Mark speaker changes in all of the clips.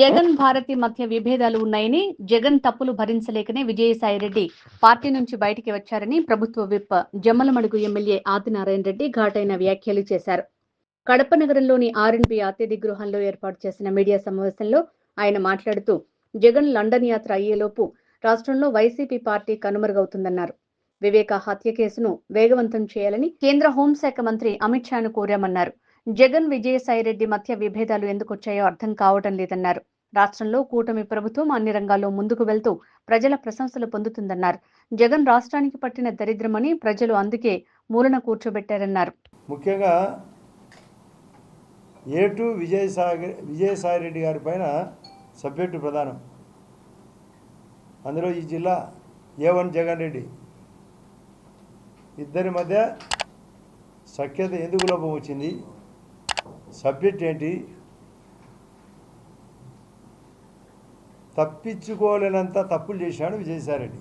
Speaker 1: జగన్ భారతి మధ్య విభేదాలు ఉన్నాయని, జగన్ తప్పులు భరించలేకనే విజయసాయిరెడ్డి పార్టీ నుంచి బయటికి వచ్చారని ప్రభుత్వ విప్ జమ్మలమడుగు ఎమ్మెల్యే ఆదినారాయణ రెడ్డి ఘాటైన వ్యాఖ్యలు చేశారు. కడప నగరంలోని ఆర్ఎండ్బి అతిథి గృహంలో ఏర్పాటు చేసిన మీడియా సమావేశంలో ఆయన మాట్లాడుతూ, జగన్ లండన్ యాత్ర అయ్యేలోపు రాష్ట్రంలో వైసీపీ పార్టీ కనుమరుగవుతుందన్నారు. వివేక హత్య కేసును వేగవంతం చేయాలని కేంద్ర హోంశాఖ మంత్రి అమిత్ షాను కోరామన్నారు. జగన్ విజయసాయిరెడ్డి మధ్య విభేదాలు ఎందుకొచ్చాయో అర్థం కావటం లేదన్నారు. రాష్ట్రంలో కూటమి ప్రభుత్వం అన్ని రంగాల్లో ముందుకు వెళ్తూ ప్రజల ప్రశంసలు పొందుతుందన్నారు. జగన్ రాష్ట్రానికి పట్టిన దరిద్రమని ప్రజలు అందుకే మూలన కూర్చోబెట్టారన్నారు.
Speaker 2: ముఖ్యంగా ఏటు విజయసాయిరెడ్డి గారి పైన సబ్జెక్టు ప్రధానం. అందులో ఈ జిల్లా A1 జగన్ రెడ్డి ఇద్దరి మధ్య సఖ్యత ఎందుకు లోపం వచ్చింది, సబ్జెక్ట్ ఏంటి, తప్పించుకోలేనంత తప్పులు చేశాడు విజయసాయిరెడ్డి.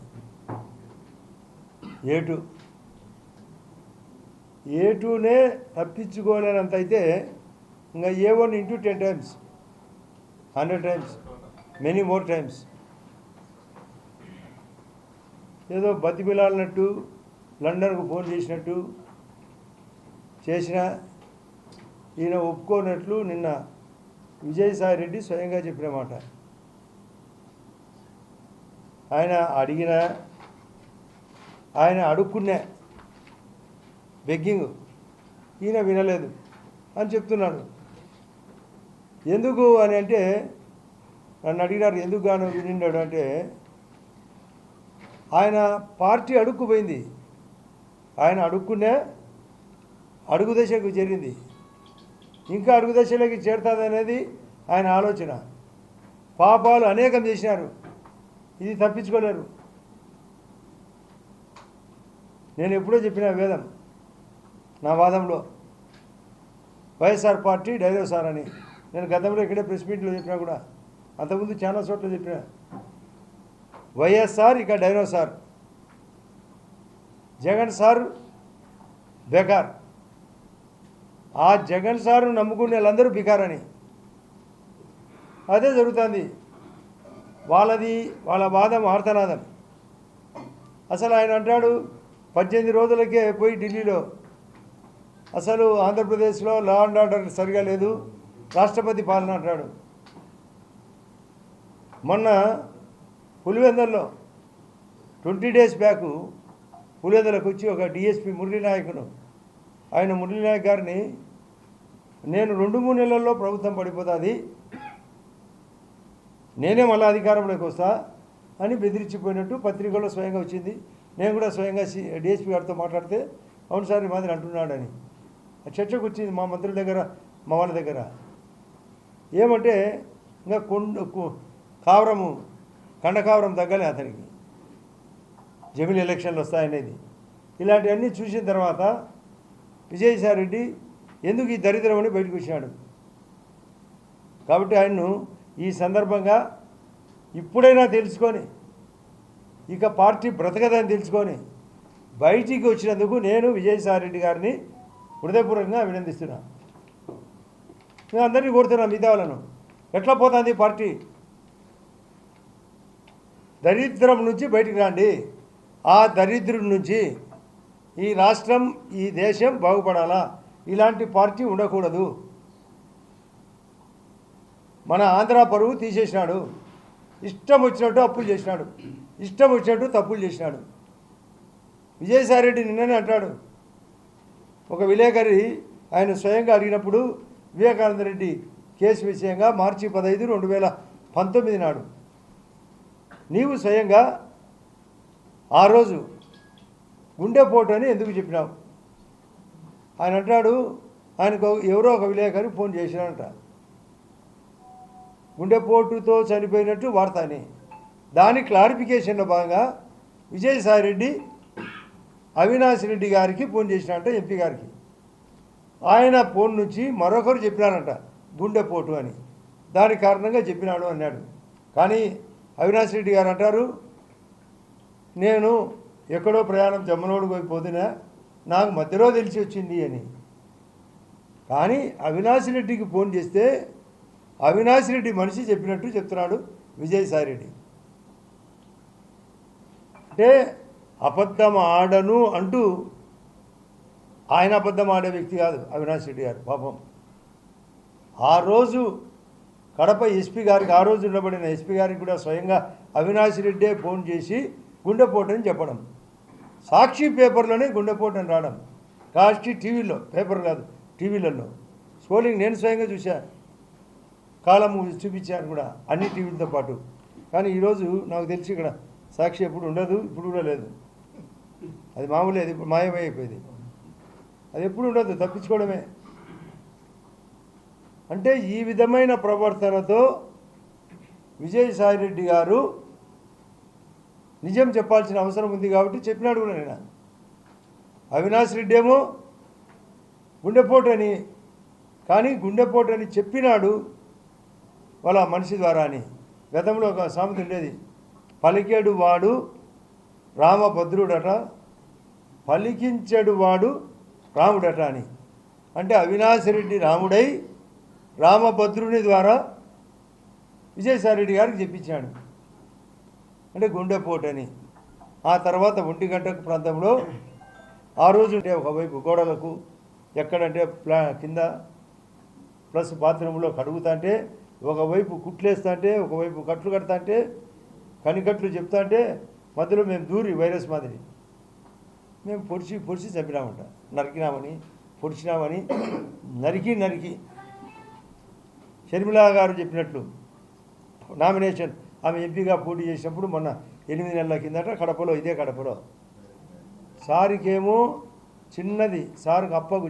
Speaker 2: ఏటూనే తప్పించుకోలేనంత అయితే ఇంకా A1 × 10 times, 100 times, many more times. ఏదో బతిమిలాడినట్టు లండన్కు ఫోన్ చేసినట్టు చేసిన ఈయన ఒప్పుకోనట్లు నిన్న విజయసాయిరెడ్డి స్వయంగా చెప్పిన మాట. ఆయన అడుక్కునే బెగ్గింగ్ ఈయన వినలేదు అని చెప్తున్నాడు. ఎందుకు అని అంటే, నన్ను అడిగినారు ఎందుకు గాను వినిన్నాడు అంటే, ఆయన పార్టీ అడుక్కుపోయింది, ఆయన అడుగు దశకు చేరింది, ఇంకా అడుగు దశలోకి చేరుతుంది అనేది ఆయన ఆలోచన. పాపాలు అనేకం చేసినారు, ఇది తప్పించుకోలేరు. నేను ఎప్పుడో చెప్పిన వేదం నా వాదంలో, వైఎస్ఆర్ పార్టీ డైనోసార్ అని. నేను గతంలో ఇక్కడే ప్రెస్ మీట్లో చెప్పినా కూడా, అంతకుముందు చాలా చోట్ల చెప్పిన. వైఎస్ఆర్ ఇక డైనోసార్, జగన్ సార్ బెకార్. ఆ జగన్ సారు నమ్ముకునే వాళ్ళందరూ బికారని. అదే జరుగుతుంది. వాళ్ళ వాదం ఆర్తనాదం. అసలు ఆయన అంటాడు 18 రోజులకే పోయి ఢిల్లీలో అసలు ఆంధ్రప్రదేశ్లో లా అండ్ ఆర్డర్ సరిగా లేదు, రాష్ట్రపతి పాలన అంటాడు. మొన్న పులివెందుల్లో 20 days బ్యాక్ పులివెందులకు వచ్చి ఒక డిఎస్పీ మురళీనాయకును, ఆయన మురళీనాయక్ గారిని నేను 2-3 నెలల్లో ప్రభుత్వం పడిపోతుంది, నేనే మళ్ళీ అధికారంలోకి వస్తా అని బెదిరించిపోయినట్టు పత్రికల్లో స్వయంగా వచ్చింది. నేను కూడా స్వయంగా డిఎస్పీ గారితో మాట్లాడితే అవును సార్ ఈ మాదిరి అంటున్నాడని చర్చకు వచ్చింది మా మంత్రుల దగ్గర, మా వాళ్ళ దగ్గర. ఏమంటే ఇంకా కండకావరం తగ్గలే అతనికి, జమిలి ఎలక్షన్లు వస్తాయనేది. ఇలాంటివన్నీ చూసిన తర్వాత విజయసాయిరెడ్డి ఎందుకు ఈ దరిద్రం అని బయటకు వచ్చాడు. కాబట్టి ఆయన్ను ఈ సందర్భంగా ఇప్పుడైనా తెలుసుకొని, ఇక పార్టీ బ్రతకదని తెలుసుకొని బయటికి వచ్చినందుకు నేను విజయసాయిరెడ్డి గారిని హృదయపూర్వకంగా అభినందిస్తున్నా. నేను అందరినీ కోరుతున్నా, మిగతా వాళ్ళను, ఎట్లా పోతుంది పార్టీ, దరిద్రం నుంచి బయటికి రండి. ఆ దరిద్రం నుంచి ఈ రాష్ట్రం, ఈ దేశం బాగుపడాలా. ఇలాంటి పార్టీ ఉండకూడదు. మన ఆంధ్ర పరువు తీసేసినాడు, ఇష్టం వచ్చినట్టు అప్పులు చేసినాడు, ఇష్టం వచ్చినట్టు తప్పులు చేసినాడు. విజయసాయిరెడ్డి నిన్ననే అంటాడు, ఒక విలేకరి ఆయన స్వయంగా అడిగినప్పుడు వివేకానంద రెడ్డి కేసు విషయంగా మార్చి 15, 2019 నాడు నీవు స్వయంగా ఆ రోజు గుండెపోటు అని ఎందుకు చెప్పినావు? ఆయన అంటాడు, ఆయనకు ఎవరో ఒక విలేకరి ఫోన్ చేసినాడంట, గుండెపోటుతో చనిపోయినట్టు వార్త అని. దాని క్లారిఫికేషన్లో భాగంగా విజయసాయిరెడ్డి అవినాష్ రెడ్డి గారికి ఫోన్ చేసినాడంట, ఎంపీ గారికి. ఆయన ఫోన్ నుంచి మరొకరు చెప్పినారంట గుండెపోటు అని, దాని కారణంగా చెప్పినాడు అన్నాడు. కానీ అవినాష్ రెడ్డి గారు అంటారు, నేను ఎక్కడో ప్రయాణం జమ్మనోడు పోయిపోతున్నా, నాకు మధ్యలో తెలిసి వచ్చింది అని. కానీ అవినాష్ రెడ్డికి ఫోన్ చేస్తే అవినాష్ రెడ్డి మనిషి చెప్పినట్టు చెప్తున్నాడు విజయసాయి రెడ్డి. అంటే అబద్ధం ఆడను అంటూ, ఆయన అబద్ధం ఆడే వ్యక్తి కాదు అవినాష్ రెడ్డి గారు. పాపం ఆ రోజు కడప ఎస్పీ గారికి, ఆ రోజు ఉండబడిన ఎస్పీ గారికి కూడా స్వయంగా అవినాష్ రెడ్డే ఫోన్ చేసి గుండెపోటు అని చెప్పడం, సాక్షి పేపర్లోనే గుండెపోటు అని రావడం, సాక్షి టీవీలో, పేపర్ కాదు టీవీలలో స్కోలింగ్ నేను స్వయంగా చూశాను, కాలము చూపించాను కూడా అన్ని టీవీలతో పాటు. కానీ ఈరోజు నాకు తెలిసి ఇక్కడ సాక్షి ఎప్పుడు ఉండదు, ఇప్పుడు కూడా లేదు, అది మామూలు, అది ఇప్పుడు మాయమైపోయింది, అది ఎప్పుడు ఉండదు, తప్పించుకోవడమే. అంటే ఈ విధమైన ప్రవర్తనతో విజయసాయి రెడ్డి గారు నిజం చెప్పాల్సిన అవసరం ఉంది కాబట్టి చెప్పినాడు కూడా. నేను అవినాష్ రెడ్డి ఏమో గుండెపోటు అని, కానీ గుండెపోటు అని చెప్పినాడు వాళ్ళ మనిషి ద్వారా అని. గతంలో ఒక సామెత ఉండేది, పలికేడు వాడు రామభద్రుడట, పలికించెడు వాడు రాముడట అని. అంటే అవినాష్ రెడ్డి రాముడై రామభద్రుని ద్వారా విజయసాయి రెడ్డి గారికి చెప్పించాడు, అంటే గుండెపోటు అని. ఆ తర్వాత 1 గంట ప్రాంతంలో ఆ రోజు అంటే ఒకవైపు గోడలకు ఎక్కడంటే కింద ప్లస్ బాత్రూంలో కడుగుతా అంటే, ఒకవైపు కుట్లేస్తా అంటే, ఒకవైపు కట్లు కడతా అంటే, కనికట్లు చెప్తా అంటే, మధ్యలో మేము దూరి వైరస్ మాదిరి మేము పొడిచి చంపినామంట, నరికినామని, పొడిచినామని, నరికి షర్మిలా గారు చెప్పినట్లు నామినేషన్ ఆమె ఎంపీగా పోటీ చేసినప్పుడు మొన్న 8 నెలల కిందట కడపలో, ఇదే కడపలో సారికేమో చిన్నది, సారుకు అప్పకు,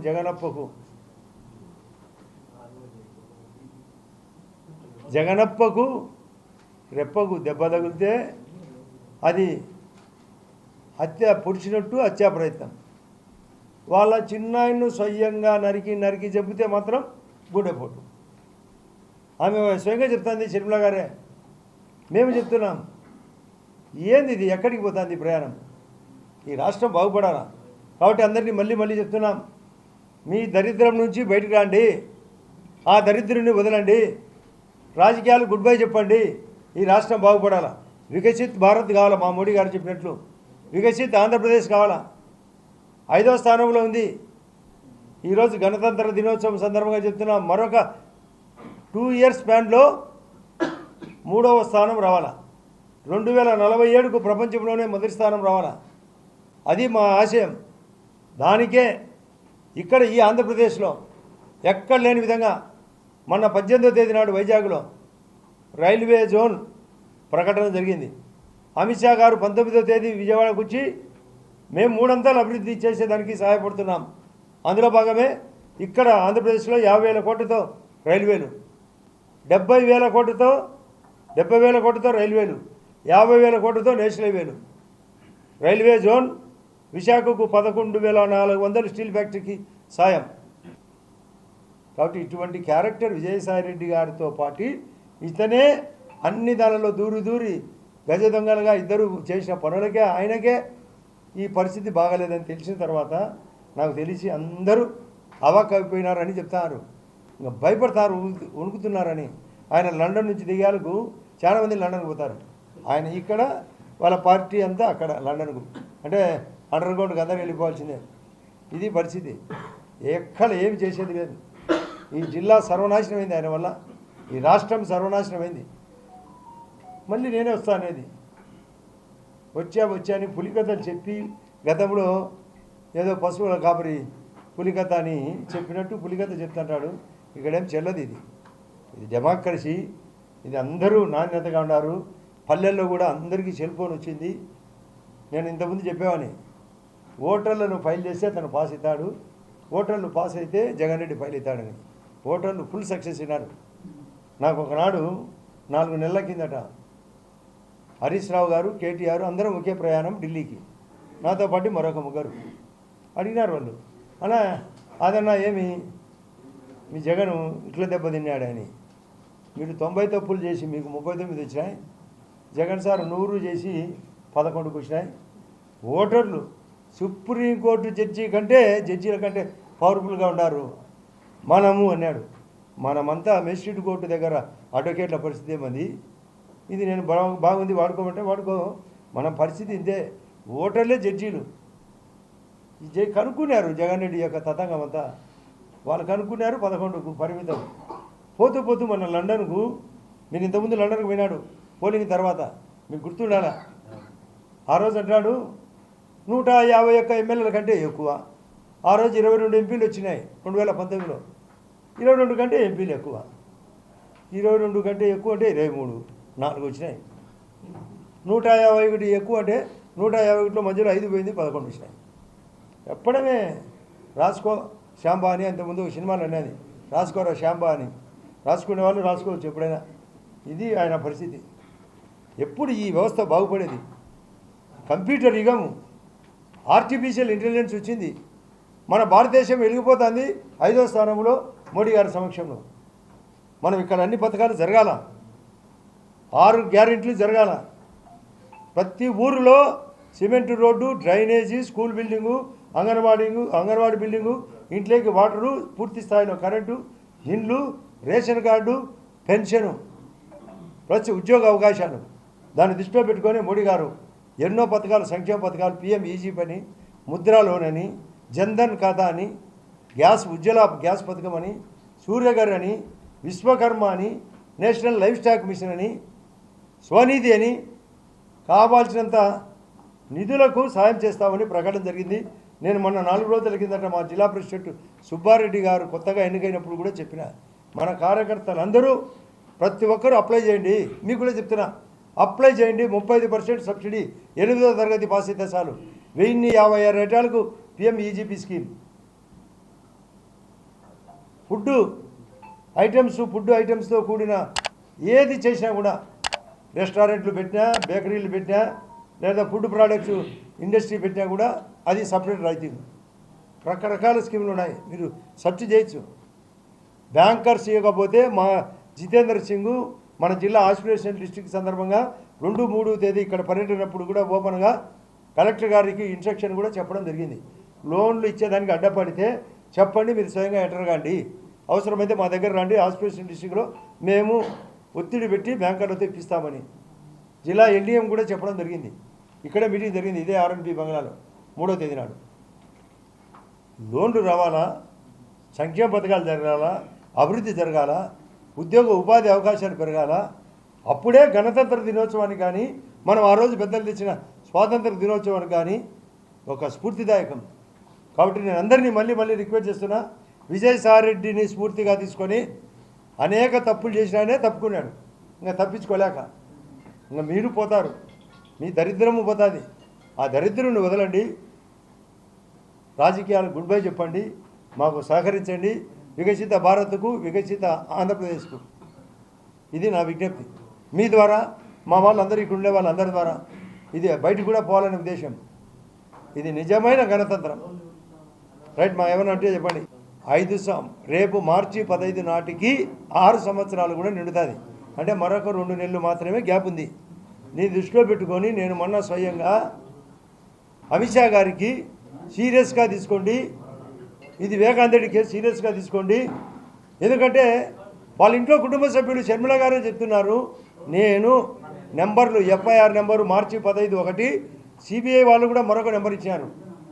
Speaker 2: జగనప్పకు రెప్పకు దెబ్బ తగిలితే అది పొడిచినట్టు హత్యా ప్రయత్నం. వాళ్ళ చిన్నాయన్ను స్వయంగా నరికి చెబితే మాత్రం గుండెపోటు. ఆమె స్వయంగా చెప్తుంది, షర్మిలా గారే. మేము చెప్తున్నాం, ఏంది ఇది, ఎక్కడికి పోతుంది ప్రయాణం? ఈ రాష్ట్రం బాగుపడాలా కాబట్టి అందరినీ మళ్ళీ చెప్తున్నాం, మీ దరిద్రం నుంచి బయటకు రండి, ఆ దరిద్రుని వదలండి, రాజకీయాలు గుడ్ బై చెప్పండి, ఈ రాష్ట్రం బాగుపడాలా, వికసిత్ భారత్ కావాలా, మా మోడీ గారు చెప్పినట్లు వికసిత్ ఆంధ్రప్రదేశ్ కావాలా. 5వ స్థానంలో ఉంది. ఈరోజు గణతంత్ర దినోత్సవం సందర్భంగా చెప్తున్నాం, మరొక 2 ఇయర్స్ స్పాన్లో 3వ స్థానం రావాలా, 2047కు ప్రపంచంలోనే మొదటి స్థానం రావాలా, అది మా ఆశయం. దానికే ఇక్కడ ఈ ఆంధ్రప్రదేశ్లో ఎక్కడ లేని విధంగా మొన్న 18వ తేదీ నాడు వైజాగ్లో రైల్వే జోన్ ప్రకటన జరిగింది. అమిత్ షా గారు 19వ తేదీ విజయవాడకు వచ్చి మేము 3 అంతలు అభివృద్ధి చేసేదానికి సహాయపడుతున్నాం. అందులో భాగమే ఇక్కడ ఆంధ్రప్రదేశ్లో 50,000 కోట్లతో రైల్వేలు, 70,000 కోట్లతో రైల్వేలు, 50,000 కోట్లతో నేషనల్ హైవేలు. రైల్వే జోన్ విశాఖకు 11,400 స్టీల్ ఫ్యాక్టరీకి సాయం. కాబట్టి ఇటువంటి క్యారెక్టర్ విజయసాయి రెడ్డి గారితో పాటు ఇతనే అన్ని దానిలో దూరి గజ దొంగలుగా ఇద్దరు చేసిన పనులకే ఆయనకే ఈ పరిస్థితి బాగాలేదని తెలిసిన తర్వాత నాకు తెలిసి అందరూ అవాక్కైపోయినారని చెప్తారు, ఇంకా భయపడతారు, వణుకుతున్నారని. ఆయన లండన్ నుంచి దిగాలకు చాలామంది లండన్కి పోతారు, ఆయన ఇక్కడ, వాళ్ళ పార్టీ అంతా అక్కడ లండన్కు, అంటే అండర్ గ్రౌండ్కి అందరూ వెళ్ళిపోవాల్సిందే. ఇది పరిస్థితి, ఎక్కడ ఏమి చేసేది లేదు. ఈ జిల్లా సర్వనాశనమైంది ఆయన వల్ల, ఈ రాష్ట్రం సర్వనాశనమైంది. మళ్ళీ నేనే వస్తా అనేది వచ్చా అని పులికథలు చెప్పి, గతంలో ఏదో పశువుల కాపరి పులికథ అని చెప్పినట్టు పులికథ చెప్తుంటాడు. ఇక్కడేం చెల్లదు, ఇది డెమోక్రసీ, ఇది అందరూ నాణ్యతగా ఉన్నారు. పల్లెల్లో కూడా అందరికీ సెల్ ఫోన్ వచ్చింది. నేను ఇంతకుముందు చెప్పేవాని, ఓటర్లను ఫైల్ చేస్తే తను పాస్ అవుతాడు, ఓటర్లు పాస్ అయితే జగన్ రెడ్డి ఫైల్ అవుతాడని. ఓటర్లు ఫుల్ సక్సెస్ అయినారు. నాకు ఒకనాడు 4 నెలల కిందట హరీష్ రావు గారు, కేటీఆర్ అందరం ఒకే ప్రయాణం ఢిల్లీకి, నాతో పాటు మరొక 3 అడిగినారు వాళ్ళు, అన్నా అదన్నా ఏమి మీ జగన్ ఇట్లా దెబ్బతిన్నాడని. మీరు 90 తప్పులు చేసి మీకు 39 వచ్చినాయి, జగన్ సార్ 100 చేసి 11కు వచ్చినాయి. ఓటర్లు సుప్రీంకోర్టు జడ్జీల కంటే పవర్ఫుల్గా ఉన్నారు మనము అన్నాడు. మనమంతా మెజిస్ట్రేట్ కోర్టు దగ్గర అడ్వకేట్ల పరిస్థితి ఏమంది. ఇది నేను బాగుంది వాడుకోమంటే వాడుకో. మన పరిస్థితి ఇంతే. ఓటర్లే జడ్జీలు కనుక్కున్నారు జగన్ రెడ్డి యొక్క తతంగం అంతా. వాళ్ళు కనుక్కున్నారు 11కు పరిమితం. పోతూ పోతూ మన లండన్కు, మీరు ఇంతకుముందు లండన్కు పోయినాడు పోలింగ్ తర్వాత, మీకు గుర్తుండాలా. ఆ రోజు అంటాడు 151 ఎమ్మెల్యేల కంటే ఎక్కువ. ఆ రోజు 22 ఎంపీలు వచ్చినాయి 2019లో. 22 కంటే ఎంపీలు ఎక్కువ. 22 కంటే ఎక్కువ అంటే 23, 4 వచ్చినాయి. 151 ఎక్కువ అంటే 151లో మధ్యలో 5 పోయింది, 11 వచ్చినాయి. ఎప్పుడమే రాసుకో శాంబా అని, అంతకుముందు సినిమాలు అనేది రాసుకోరా శాంబా అని. రాసుకునే వాళ్ళు రాసుకోవచ్చు ఎప్పుడైనా. ఇది ఆయన పరిస్థితి. ఎప్పుడు ఈ వ్యవస్థ బాగుపడేది? కంప్యూటర్ యుగము, ఆర్టిఫిషియల్ ఇంటెలిజెన్స్ వచ్చింది. మన భారతదేశం వెలిగిపోతుంది 5వ స్థానంలో మోడీ గారి సమక్షంలో. మనం ఇక్కడ అన్ని పథకాలు జరగాల, 6 గ్యారెంటీలు జరగాల. ప్రతి ఊరిలో cement road, drainage, school building, anganwadi building, ఇంట్లోకి వాటరు, పూర్తి స్థాయిలో కరెంటు, ఇండ్లు, రేషన్ కార్డు, పెన్షను, ప్లస్ ఉద్యోగ అవకాశాలు. దాన్ని దృష్టిలో పెట్టుకొని మోడీ గారు ఎన్నో పథకాలు, సంక్షేమ పథకాలు, పిఎం ఈజీ పని, ముద్రా లోన్ అని, జన్ధన్ ఖాతా అని, ఉజ్వల గ్యాస్ పథకం అని, సూర్యఘర్ అని, విశ్వకర్మ అని, నేషనల్ లైఫ్ స్టాక్ మిషన్ అని, స్వనిధి అని కావాల్సినంత నిధులకు సాయం చేస్తామని ప్రకటన జరిగింది. నేను మొన్న 4 రోజుల కిందట మా జిల్లా ప్రెసిడెంట్ సుబ్బారెడ్డి గారు కొత్తగా ఎన్నికైనప్పుడు కూడా చెప్పిన, మన కార్యకర్తలందరూ ప్రతి ఒక్కరూ అప్లై చేయండి. మీకు కూడా చెప్తున్నా, అప్లై చేయండి. 35% సబ్సిడీ, 8వ తరగతి పాస్ అయితే చాలు. 1056 రేటాలకు పిఎం ఈజీపీ స్కీమ్. ఫుడ్ ఐటమ్స్తో కూడిన ఏది చేసినా కూడా, రెస్టారెంట్లు పెట్టినా, బేకరీలు పెట్టినా, లేదా ఫుడ్ ప్రోడక్ట్స్ ఇండస్ట్రీ పెట్టినా కూడా అది సపరేట్ రైతింగ్. రకరకాల స్కీములు ఉన్నాయి, మీరు సెర్చ్ చేయొచ్చు. బ్యాంకర్స్ ఇవ్వకపోతే మా జితేంద్ర సింగ్ మన జిల్లా ఆస్పిరేషన్ డిస్ట్రిక్ట్ సందర్భంగా 2-3 తేదీ ఇక్కడ పర్యటనప్పుడు కూడా ఓపెన్గా కలెక్టర్ గారికి ఇన్స్ట్రక్షన్ కూడా చెప్పడం జరిగింది. లోన్లు ఇచ్చేదానికి అడ్డపడితే చెప్పండి, మీరు స్వయంగా ఎంటర్ కాండి, అవసరమైతే మా దగ్గర రండి, ఆస్పిరేషన్ డిస్ట్రిక్ట్లో మేము ఒత్తిడి పెట్టి బ్యాంకర్లతో ఇప్పిస్తామని జిల్లా ఎల్డీఎం కూడా చెప్పడం జరిగింది. ఇక్కడే మీటింగ్ జరిగింది, ఇదే ఆర్ఎన్పి బంగ్లాలో 3వ తేదీ నాడు. లోన్లు రావాలా, సంక్షేమ పథకాలు జరగాల, అభివృద్ధి జరగాల, ఉద్యోగ ఉపాధి అవకాశాలు పెరగాల. అప్పుడే గణతంత్ర దినోత్సవానికి కానీ, మనం ఆ రోజు పెద్దలు తెచ్చిన స్వాతంత్ర దినోత్సవానికి కానీ ఒక స్ఫూర్తిదాయకం. కాబట్టి నేను అందరినీ మళ్ళీ రిక్వెస్ట్ చేస్తున్నా, విజయసాయిరెడ్డిని స్ఫూర్తిగా తీసుకొని అనేక తప్పులు చేసినానే తప్పుకున్నాడు. ఇంకా తప్పించుకోలేక ఇంకా మీరు పోతారు, మీ దరిద్రము పోతుంది. ఆ దరిద్రుని వదలండి, రాజకీయాలకు గుడ్ బై చెప్పండి, మాకు సహకరించండి. వికసిత భారత్కు, వికసిత ఆంధ్రప్రదేశ్కు ఇది నా విజ్ఞప్తి. మీ ద్వారా, మా వాళ్ళందరూ ఇక్కడ ఉండే వాళ్ళందరి ద్వారా ఇది బయటకు కూడా పోవాలనే ఉద్దేశం. ఇది నిజమైన గణతంత్రం. రైట్, మా ఏమన్నా అంటే చెప్పండి. రేపు మార్చి 15 నాటికి 6 సంవత్సరాలు కూడా నిండుతుంది. అంటే మరొక 2 నెలలు మాత్రమే గ్యాప్ ఉంది. నీ దృష్టిలో పెట్టుకొని నేను మొన్న స్వయంగా అమిత్ షా గారికి సీరియస్గా తీసుకోండి, ఇది వివేకానంద రెడ్డి కేసు సీరియస్గా తీసుకోండి. ఎందుకంటే వాళ్ళ ఇంట్లో కుటుంబ సభ్యులు షర్మిల గారే చెప్తున్నారు, నేను నెంబర్లు ఎఫ్ఐఆర్ నెంబరు మార్చి 15 ఒకటి, సిబిఐ వాళ్ళు కూడా మరొక నెంబర్ ఇచ్చారు.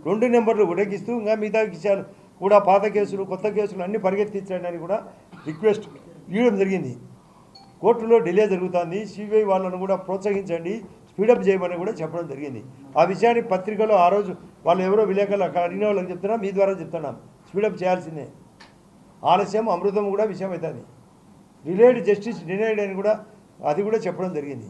Speaker 2: 2 నెంబర్లు ఉడకిస్తూ ఇంకా మిగతా ఇచ్చారు కూడా, పాత కేసులు కొత్త కేసులు అన్నీ పరిగెత్తించండి కూడా రిక్వెస్ట్ ఇవ్వడం జరిగింది. కోర్టులో డిలే జరుగుతుంది, సిబిఐ వాళ్ళను కూడా ప్రోత్సహించండి, స్పీడప్ చేయమని కూడా చెప్పడం జరిగింది. ఆ విషయాన్ని పత్రికలో ఆ రోజు వాళ్ళు ఎవరో విలేకరులు అక్కడ అడిగిన వాళ్ళకి చెప్తున్నా, మీ ద్వారా చెప్తున్నాం, స్పీడప్ చేయాల్సిందే. ఆలస్యం అమృతం కూడా విషయం అవుతుంది. డిలేడ్ జస్టిస్ డినైడ్ అని కూడా అది కూడా చెప్పడం జరిగింది.